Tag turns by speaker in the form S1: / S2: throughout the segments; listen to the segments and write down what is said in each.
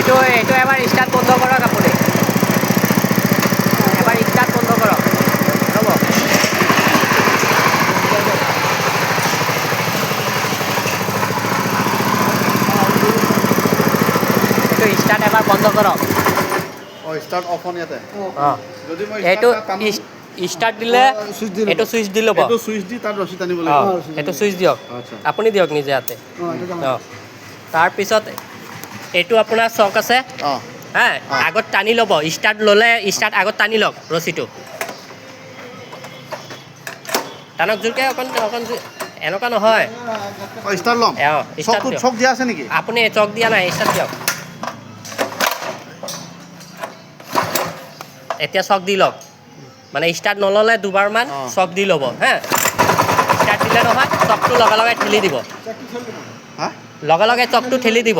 S1: এইটো এবাৰ ষ্টাৰ্ট বন্ধ কৰক আপুনি এবাৰ ষ্টাৰ্ট বন্ধ কৰক হ'ব এইটো ষ্টাৰ্ট এবাৰ বন্ধ কৰক
S2: ষ্টাৰ্ট অফ অন ইয়াতে যদি মই
S1: এইটো ষ্টাৰ্ট দিলে এইটো চুইচ দি ল'ব
S2: এইটো চুইচ দি তাত ৰছী টানিব লাগিব
S1: এইটো চুইচ দিয়ক আপুনি দিয়ক নিজে হাতে তাৰপিছত এইটো আপোনাৰ চক আছে হা আগত টানি ল'ব ষ্টাৰ্ট ল'লে ষ্টাৰ্ট আগত টানি লওক ৰছীটো টানক জোৰকৈ অকণ এনেকুৱা নহয়
S2: ষ্টাৰ্ট ল'ম চক দিয়া আছে নেকি
S1: আপুনি চক দিয়া নাই ষ্টাৰ্ট দিয়ক এতিয়া চক দি লওক মানে ষ্টাৰ্ট নল'লে দুবাৰমান চক দি ল'ব হা ষ্টাৰ্ট দিলে নহয় চকটো লগে লগে ঠেলি দিব লগে লগে চকটো ঠেলি দিব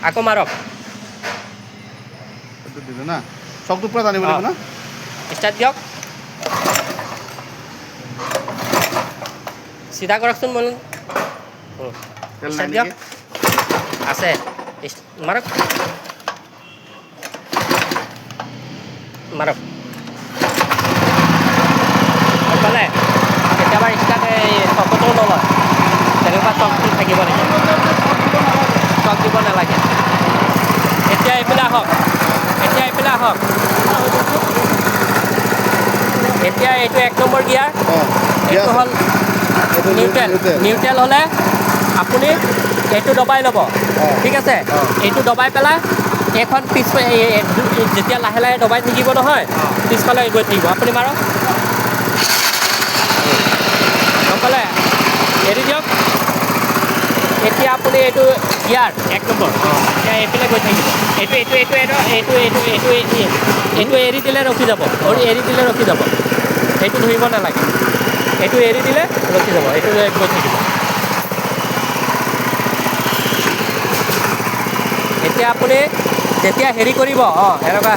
S1: আকৌ মাৰক
S2: চকটো পুৰা টানিব লাগিব না
S1: ষ্টাৰ্ট দিয়ক চিধা কৰকচোন মই ষ্টাৰ্ট দিয়ক আছে মাৰক মাৰক পালে কেতিয়াবা ষ্টাৰ্ট চকটো নলয় তেনেকুৱা চকটো থাকিব লাগিব চক দিব নালাগে এতিয়া এইফালে আহক এতিয়া এইটো 1 নম্বৰ গিয়াৰ এইটো হ'ল নিউট্ৰেল হ'লে আপুনি এইটো দবাই ল'ব ঠিক আছে এইটো দবাই পেলাই এইখন পিছ যেতিয়া লাহে লাহে দবাই থাকিব নহয় পিছফালে গৈ থাকিব আপুনি মাৰক নক'লে এৰি দিয়ক এতিয়া আপুনি এইটো গিয়াৰ 1 নম্বৰ এতিয়া এইফালে গৈ থাকিব এইটো এৰি দিলে ৰখি যাব এইটো ধৰিব নালাগে এইটো এৰি দিলে ৰখি যাব এইটো গৈ থাকিব এতিয়া আপুনি যেতিয়া হেৰি কৰিব এনেকুৱা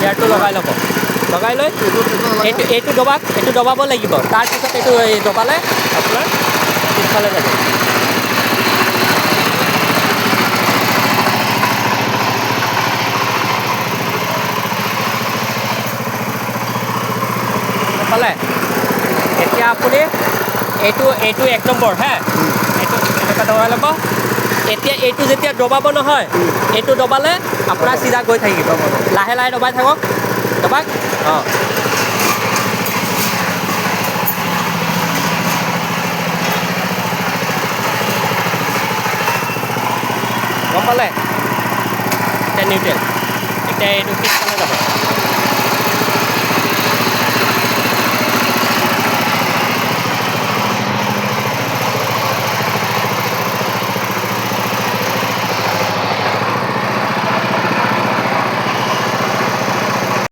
S1: গিয়াৰটো লগাই ল'ব লগাই লৈ এইটো দবাব লাগিব তাৰপিছত এইটো দবালে আপোনাৰ পিছফালে যাব পালে এতিয়া আপুনি এইটো 1 নম্বৰ হা এইটো এনেকুৱা দবাই ল'ব এতিয়া এইটো যেতিয়া দবাব নহয় এইটো দবালে আপোনাৰ চিধা গৈ থাকিব লাহে লাহে দবাই থাকক দবাক গম পালে এতিয়া নিউট্ৰেল এতিয়া এইটো পিছফালে যাব